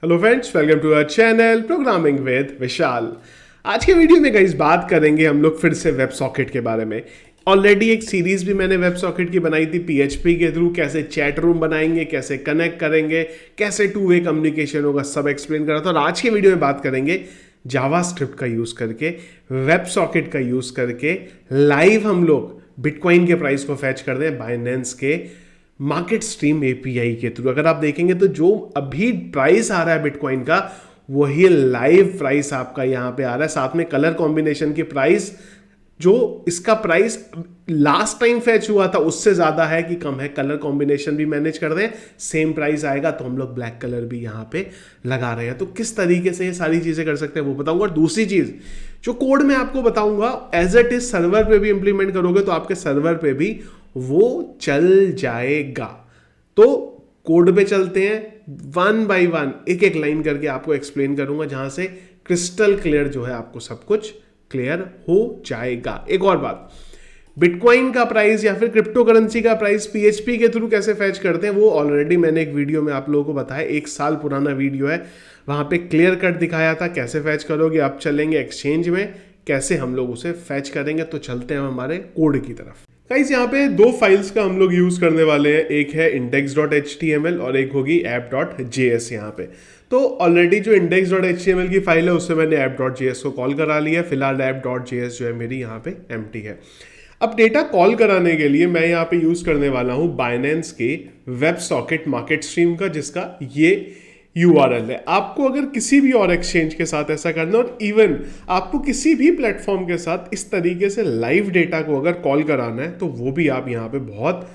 Hello friends, welcome to our channel programming with Vishal. आज के video में गाइस बात करेंगे हम लोग फिर से वेब सॉकेट के बारे में। ऑलरेडी एक सीरीज भी मैंने वेब सॉकेट की बनाई थी पीएचपी के थ्रू, कैसे चैट रूम बनाएंगे, कैसे कनेक्ट करेंगे, कैसे टू वे कम्युनिकेशन होगा, सब एक्सप्लेन करा था। और आज के वीडियो में बात करेंगे जावास्क्रिप्ट का यूज़ करके, वेब सॉकेट का यूज़ करके लाइव हम लोग बिटकॉइन के प्राइस को फैच कर दें बाइनेंस के मार्केट स्ट्रीम एपीआई के थ्रू। अगर आप देखेंगे तो जो अभी प्राइस आ रहा है बिटकॉइन का, वही लाइव प्राइस आपका यहाँ पे आ रहा है। साथ में कलर कॉम्बिनेशन की प्राइस, जो इसका प्राइस लास्ट टाइम फैच हुआ था उससे ज़्यादा है कि कम है। कलर कॉम्बिनेशन भी मैनेज कर दें, सेम प्राइस आएगा, तो हम लोग ब्लैक कलर भी यहाँ पे लगा रहे हैं। तो किस तरीके से ये सारी चीज़ें कर सकते हैं वो बताऊंगा। और दूसरी चीज़ जो कोड मैं आपको बताऊंगा, एज इट इज सर्वर पे भी इंप्लीमेंट करोगे तो आपके सर्वर पे भी वो चल जाएगा। तो कोड पे चलते हैं, वन बाय वन एक एक लाइन करके आपको एक्सप्लेन करूंगा, जहां से क्रिस्टल क्लियर जो है आपको सब कुछ क्लियर हो जाएगा। एक और बात, बिटकॉइन का प्राइस या फिर क्रिप्टो करेंसी का प्राइस पीएचपी के थ्रू कैसे फैच करते हैं, वो ऑलरेडी मैंने एक वीडियो में आप लोगों को बताया, 1 साल पुराना वीडियो है, वहां पे क्लियर कट दिखाया था कैसे फैच करोगे। अब चलेंगे एक्सचेंज में, कैसे हम लोग उसे फैच करेंगे। तो चलते हैं हमारे कोड की तरफ। गाइस यहाँ पे 2 फाइल्स का हम लोग यूज करने वाले हैं, एक है index.html और एक होगी app.js। यहाँ पे तो ऑलरेडी जो index.html की फाइल है उससे मैंने app.js को कॉल करा लिया। फिलहाल app.js जो है मेरी यहाँ पे एम्प्टी है। अब डेटा कॉल कराने के लिए मैं यहाँ पे यूज करने वाला हूँ बाइनेंस के वेब सॉकेट मार्केट स्ट्रीम का, जिसका ये URL है। आपको अगर किसी भी और एक्सचेंज के साथ ऐसा करना, और इवन आपको किसी भी प्लेटफॉर्म के साथ इस तरीके से लाइव डेटा को अगर कॉल कराना है, तो वो भी आप यहाँ पे बहुत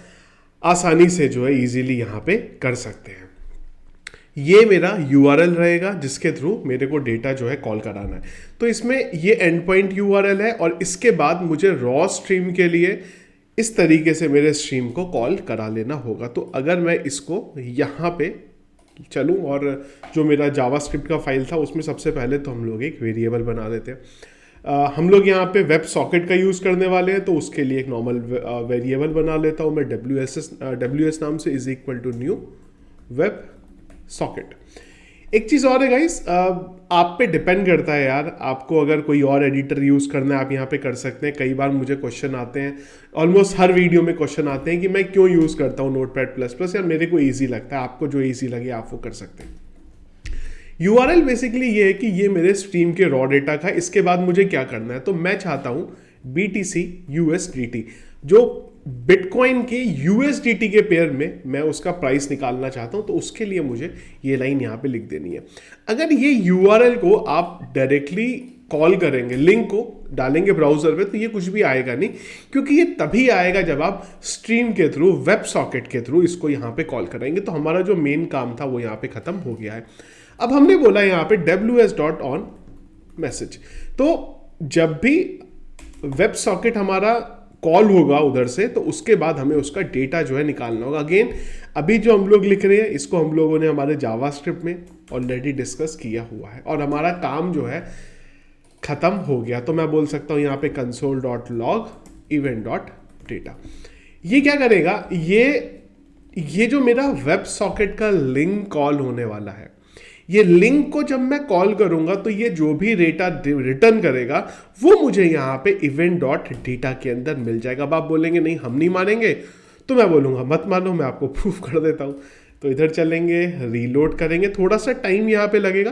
आसानी से जो है इजीली यहाँ पे कर सकते हैं। ये मेरा URL रहेगा जिसके थ्रू मेरे को डेटा जो है कॉल कराना है। तो इसमें ये एंड पॉइंट URL है, और इसके बाद मुझे रॉ स्ट्रीम के लिए इस तरीके से मेरे स्ट्रीम को कॉल करा लेना होगा। तो अगर मैं इसको यहाँ पे चलूँ, और जो मेरा जावास्क्रिप्ट का फाइल था उसमें सबसे पहले तो हम लोग एक वेरिएबल बना देते हैं। हम लोग यहाँ पे वेब सॉकेट का यूज़ करने वाले हैं, तो उसके लिए एक नॉर्मल वेरिएबल बना लेता हूँ मैं, WS नाम से, is equal to new web socket. एक चीज़ और है गाइस, आप पे डिपेंड करता है यार, आपको अगर कोई और एडिटर यूज़ करना है आप यहाँ पे कर सकते हैं। कई बार मुझे क्वेश्चन आते हैं, ऑलमोस्ट हर वीडियो में क्वेश्चन आते हैं कि मैं क्यों यूज़ करता हूँ नोटपैड++। यार मेरे को ईजी लगता है, आपको जो ईजी लगे आप वो कर सकते हैं। URL बेसिकली ये है कि ये मेरे स्ट्रीम के रॉ डेटा का। इसके बाद मुझे क्या करना है, तो मैं चाहता हूँ BTC USDT, जो बिटकॉइन के USDT के पेयर में मैं उसका प्राइस निकालना चाहता हूं। तो उसके लिए मुझे ये लाइन यहां पे लिख देनी है। अगर ये URL को आप डायरेक्टली कॉल करेंगे, लिंक को डालेंगे ब्राउजर पे, तो ये कुछ भी आएगा नहीं, क्योंकि ये तभी आएगा जब आप स्ट्रीम के थ्रू, वेब सॉकेट के थ्रू इसको यहां पे कॉल करेंगे। तो हमारा जो मेन काम था वो यहां पे खत्म हो गया है। अब हमने बोला यहां पे WS.on मैसेज, तो जब भी वेब सॉकेट हमारा कॉल होगा उधर से, तो उसके बाद हमें उसका डेटा जो है निकालना होगा। अगेन अभी जो हम लोग लिख रहे हैं इसको हम लोगों ने हमारे जावास्क्रिप्ट में ऑलरेडी डिस्कस किया हुआ है, और हमारा काम जो है खत्म हो गया। तो मैं बोल सकता हूं यहाँ पे console.log event.data। ये क्या करेगा, ये जो मेरा वेब सॉकेट का लिंक कॉल होने वाला है, ये लिंक को जब मैं कॉल करूंगा तो ये जो भी डेटा रिटर्न करेगा वो मुझे यहाँ पे event.data के अंदर मिल जाएगा। अब आप बोलेंगे नहीं हम नहीं मानेंगे, तो मैं बोलूँगा मत मानो, मैं आपको प्रूफ कर देता हूँ। तो इधर चलेंगे, रीलोड करेंगे, थोड़ा सा टाइम यहाँ पे लगेगा,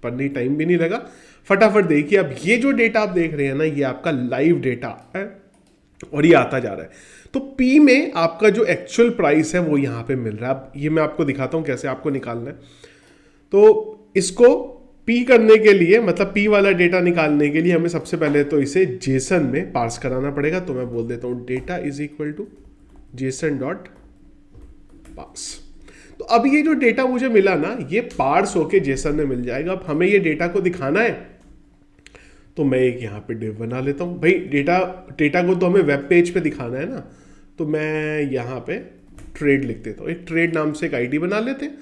पर नहीं टाइम भी नहीं लगा, फटाफट देखिए। अब ये जो डेटा आप देख रहे हैं ना, ये आपका लाइव डेटा है और ये आता जा रहा है। तो P में आपका जो एक्चुअल प्राइस है वो यहाँ पे मिल रहा है। अब ये मैं आपको दिखाता हूँ कैसे आपको निकालना है। तो इसको P करने के लिए, मतलब P वाला डेटा निकालने के लिए हमें सबसे पहले तो इसे जेसन में पार्स कराना पड़ेगा। तो मैं बोल देता हूँ data is equal to JSON.parse। तो अब ये जो डेटा मुझे मिला ना, ये पार्स होके जेसन में मिल जाएगा। अब हमें ये डेटा को दिखाना है, तो मैं एक यहाँ पे डिव बना लेता हूँ। भाई डेटा को तो हमें वेब पेज पे दिखाना है ना, तो मैं यहाँ पे ट्रेड लिख देता हूँ। एक ट्रेड नाम से एक ID बना लेते हैं,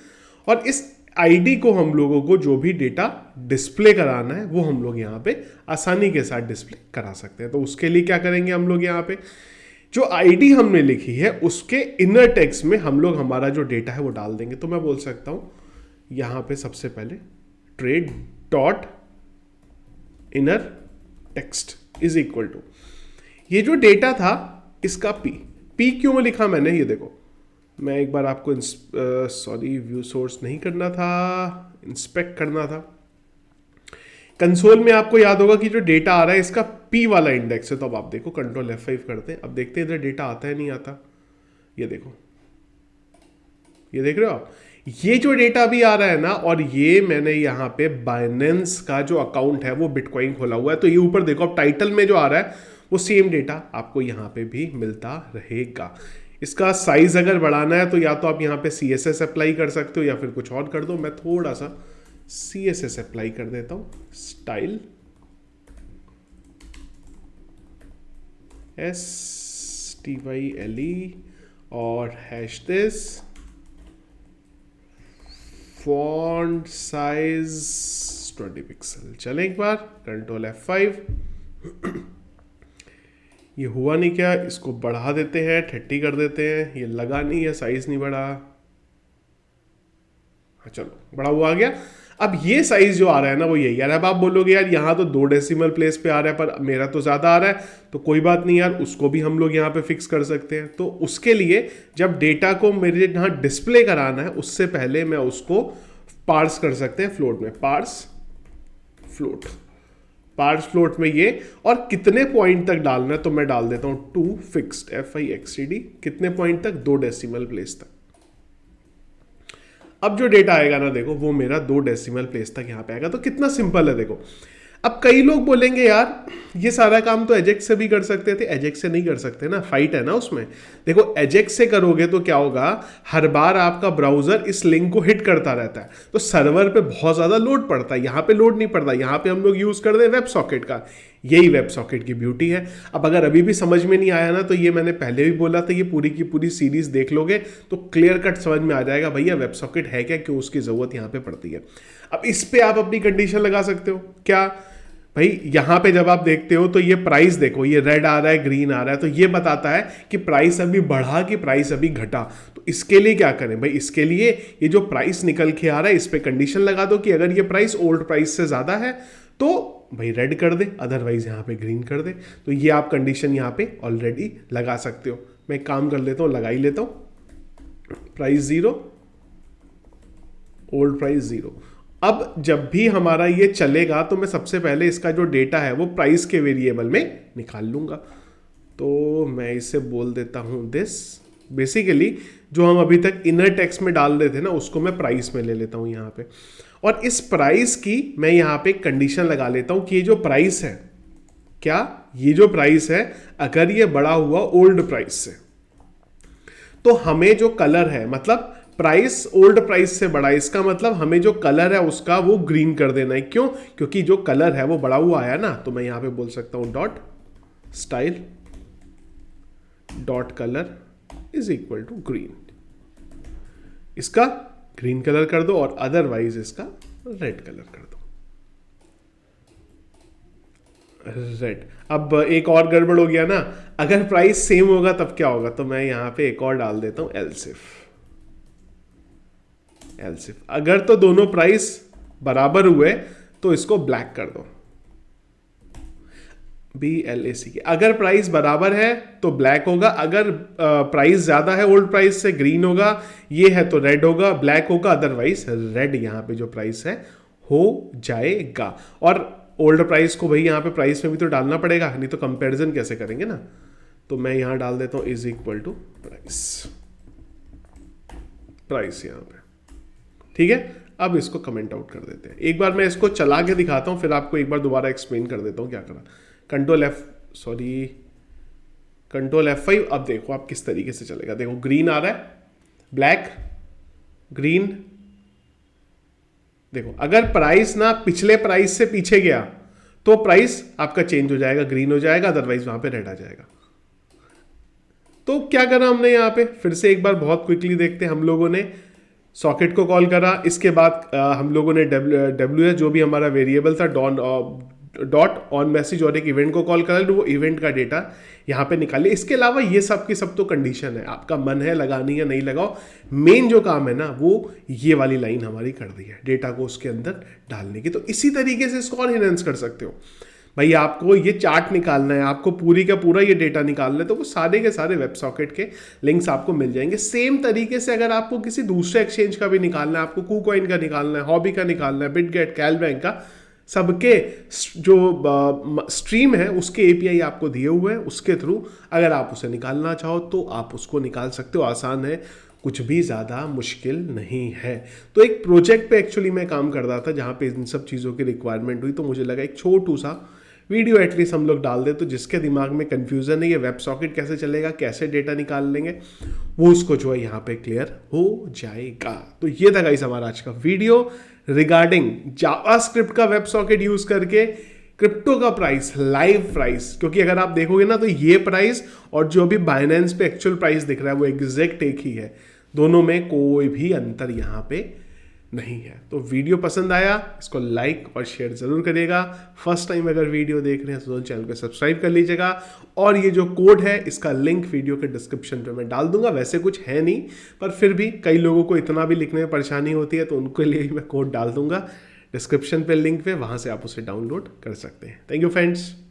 और इस ID को हम लोगों को जो भी डेटा डिस्प्ले कराना है वो हम लोग यहाँ पे आसानी के साथ डिस्प्ले करा सकते हैं। तो उसके लिए क्या करेंगे, हम लोग यहाँ पे जो ID हमने लिखी है उसके इनर टेक्स्ट में हम लोग हमारा जो डेटा है वो डाल देंगे। तो मैं बोल सकता हूँ यहाँ पे सबसे पहले trade dot inner text is equal to, ये जो डेटा था इसका पी क्यों लिखा मैंने, ये देखो मैं एक बार आपको सॉरी व्यू सोर्स नहीं करना था, इंस्पेक्ट करना था। कंसोल में आपको याद होगा कि जो डेटा आ रहा है इसका पी वाला इंडेक्स है। तो अब आप देखो कंट्रोल F5 करते हैं, अब देखते हैं इधर डेटा आता है नहीं आता। ये देखो, ये देख रहे हो आप, ये जो डेटा भी आ रहा है ना, और ये मैंने यहाँ पे बाइनेंस का जो अकाउंट है वो बिटकॉइन खोला हुआ है, तो ये ऊपर देखो अब टाइटल में जो आ रहा है वो सेम डेटा आपको यहाँ पे भी मिलता रहेगा। इसका साइज अगर बढ़ाना है तो या तो आप यहाँ पे CSS अप्लाई कर सकते हो या फिर कुछ और कर दो। मैं थोड़ा सा CSS अप्लाई कर देता हूँ, स्टाइल STYLE और hash this font size 20 pixel. चलें एक बार कंट्रोल F5। ये हुआ नहीं क्या, इसको बढ़ा देते हैं, 30 कर देते हैं। ये लगा नहीं है, साइज नहीं बढ़ा। हाँ चलो, बड़ा हुआ आ गया। अब ये साइज जो आ रहा है ना वो यही यार। अब आप बोलोगे यार यहाँ तो 2 डेसिमल प्लेस पे आ रहा है पर मेरा तो ज़्यादा आ रहा है, तो कोई बात नहीं यार, उसको भी हम लोग यहाँ पे फिक्स कर सकते हैं। तो उसके लिए जब डेटा को मेरे यहाँ डिस्प्ले कराना है उससे पहले मैं उसको पार्स कर सकते हैं फ्लोट में। पार्स फ्लोट में ये, और कितने पॉइंट तक डालना है तो मैं डाल देता हूँ 2 फिक्स्ड FIXED, कितने पॉइंट तक, 2 डेसिमल प्लेस तक। अब जो डेटा आएगा ना देखो वो मेरा 2 डेसिमल प्लेस तक यहाँ पे आएगा। तो कितना सिंपल है देखो। अब कई लोग बोलेंगे यार ये सारा काम तो एजेक्स से भी कर सकते थे। एजेक्स से नहीं कर सकते ना, फाइट है ना उसमें। देखो एजेक्स से करोगे तो क्या होगा, हर बार आपका ब्राउजर इस लिंक को हिट करता रहता है, तो सर्वर पे बहुत ज़्यादा लोड पड़ता है। यहाँ पे लोड नहीं पड़ता, यहाँ पे हम लोग यूज़ कर रहे हैं वेब सॉकेट का। यही वेब सॉकेट की ब्यूटी है। अब अगर अभी भी समझ में नहीं आया ना, तो ये मैंने पहले भी बोला था, ये पूरी की पूरी सीरीज देख लोगे तो क्लियर कट समझ में आ जाएगा भैया वेब सॉकेट है क्या, क्यों उसकी ज़रूरत यहाँ पे पड़ती है। अब इस पे आप अपनी कंडीशन लगा सकते हो। क्या भाई, यहाँ पे जब आप देखते हो तो ये प्राइस देखो, ये रेड आ रहा है, ग्रीन आ रहा है, तो ये बताता है कि प्राइस अभी बढ़ा कि प्राइस अभी घटा। तो इसके लिए क्या करें भाई, इसके लिए ये जो प्राइस निकल के आ रहा है इस पे कंडीशन लगा दो कि अगर ये प्राइस ओल्ड प्राइस से ज़्यादा है तो भाई रेड कर दे, अदरवाइज यहाँ पे ग्रीन कर दे। तो ये आप कंडीशन यहाँ पे ऑलरेडी लगा सकते हो। मैं एक काम कर लेता हूँ, लगा ही लेता हूँ, प्राइस 0, ओल्ड प्राइस 0। अब जब भी हमारा ये चलेगा तो मैं सबसे पहले इसका जो डेटा है वो प्राइस के वेरिएबल में निकाल लूंगा। तो मैं इसे बोल देता हूं दिस। बेसिकली जो हम अभी तक इनर टेक्स्ट में डाल रहे थे ना उसको मैं प्राइस में ले लेता हूं यहाँ पे, और इस प्राइस की मैं यहाँ पे कंडीशन लगा लेता हूं कि ये जो प्राइस है, क्या ये जो प्राइस है अगर ये बड़ा हुआ ओल्ड प्राइस से, तो हमें जो कलर है, मतलब प्राइस ओल्ड प्राइस से बड़ा, इसका मतलब हमें जो कलर है उसका वो ग्रीन कर देना है। क्यों? क्योंकि जो कलर है वो बड़ा हुआ आया ना। तो मैं यहां पे बोल सकता हूं dot style dot colour is equal to green. इसका ग्रीन कलर कर दो और अदरवाइज इसका रेड कलर कर दो, रेड। अब एक और गड़बड़ हो गया ना, अगर प्राइस सेम होगा तब क्या होगा, तो मैं यहां पे एक और डाल देता हूं एल्सिफ। अगर तो दोनों प्राइस बराबर हुए तो इसको ब्लैक कर दो, BLAC। अगर प्राइस बराबर है तो ब्लैक होगा, अगर प्राइस ज्यादा है ओल्ड प्राइस से ग्रीन होगा, ये है तो रेड होगा, ब्लैक होगा, अदरवाइज रेड यहां पे जो प्राइस है हो जाएगा। और ओल्ड प्राइस को भाई यहाँ पे प्राइस में भी तो डालना पड़ेगा, नहीं तो कंपैरिजन कैसे करेंगे ना। तो मैं यहां डाल देता हूं इज इक्वल टू प्राइस यहां पे, ठीक है। अब इसको कमेंट आउट कर देते हैं। एक बार मैं इसको चला के दिखाता हूं, फिर आपको एक बार दोबारा एक्सप्लेन कर देता हूं क्या करा। Control F5। अब देखो आप किस तरीके से चलेगा। देखो ग्रीन आ रहा है, ब्लैक, ग्रीन। देखो अगर प्राइस ना पिछले प्राइस से पीछे गया तो प्राइस आपका चेंज हो जाएगा, ग्रीन हो जाएगा, अदरवाइज वहां पे रेड आ जाएगा। तो क्या करा हमने यहाँ पे, फिर से एक बार बहुत क्विकली देखते हैं। हम लोगों ने सॉकेट को कॉल करा, इसके बाद हम लोगों ने WS जो भी हमारा वेरिएबल था डॉट ऑन मैसेज और एक इवेंट को कॉल करा लो, वो इवेंट का डेटा यहाँ पे निकालिए। इसके अलावा ये सब की सब तो कंडीशन है, आपका मन है लगानी या नहीं लगाओ। मेन जो काम है ना वो ये वाली लाइन हमारी कर दी है, डेटा को उसके अंदर डालने की। तो इसी तरीके से इसको और इनहेंस कर सकते हो। भाई आपको ये चार्ट निकालना है, आपको पूरी का पूरा ये डेटा निकालना है, तो वो सारे के सारे वेब सॉकेट के लिंक्स आपको मिल जाएंगे। सेम तरीके से अगर आपको किसी दूसरे एक्सचेंज का भी निकालना है, आपको KuCoin का निकालना है, हॉबी का निकालना है, बिटगेट, कैलबैंक का, सबके जो स्ट्रीम है उसके API आपको दिए हुए हैं। उसके थ्रू अगर आप उसे निकालना चाहो तो आप उसको निकाल सकते हो। आसान है, कुछ भी ज़्यादा मुश्किल नहीं है। तो एक प्रोजेक्ट पे एक्चुअली मैं काम कर रहा था जहाँ पे इन सब चीज़ों की रिक्वायरमेंट हुई, तो मुझे लगा एक छोटू सा वीडियो एटलीस्ट हम लोग डाल दे, तो जिसके दिमाग में कन्फ्यूज़न है ये वेब सॉकेट कैसे चलेगा, कैसे डेटा निकाल लेंगे, वो उसको जो है यहाँ पे क्लियर हो जाएगा। तो ये था गाइस हमारा आज का वीडियो रिगार्डिंग जावास्क्रिप्ट का वेब सॉकेट यूज़ करके क्रिप्टो का प्राइस, लाइव प्राइस। क्योंकि अगर आप देखोगे ना तो ये प्राइस और जो अभी बाइनेंस पे एक्चुअल प्राइस दिख रहा है वो एग्जैक्ट एक ही है, दोनों में कोई भी अंतर यहाँ पे नहीं है। तो वीडियो पसंद आया इसको लाइक और शेयर जरूर करिएगा। फर्स्ट टाइम अगर वीडियो देख रहे हैं तो चैनल को सब्सक्राइब कर लीजिएगा। और ये जो कोड है इसका लिंक वीडियो के डिस्क्रिप्शन पे मैं डाल दूंगा। वैसे कुछ है नहीं, पर फिर भी कई लोगों को इतना भी लिखने में परेशानी होती है, तो उनके लिए मैं कोड डाल दूंगा डिस्क्रिप्शन पे लिंक पे, वहां से आप उसे डाउनलोड कर सकते हैं। Thank you friends.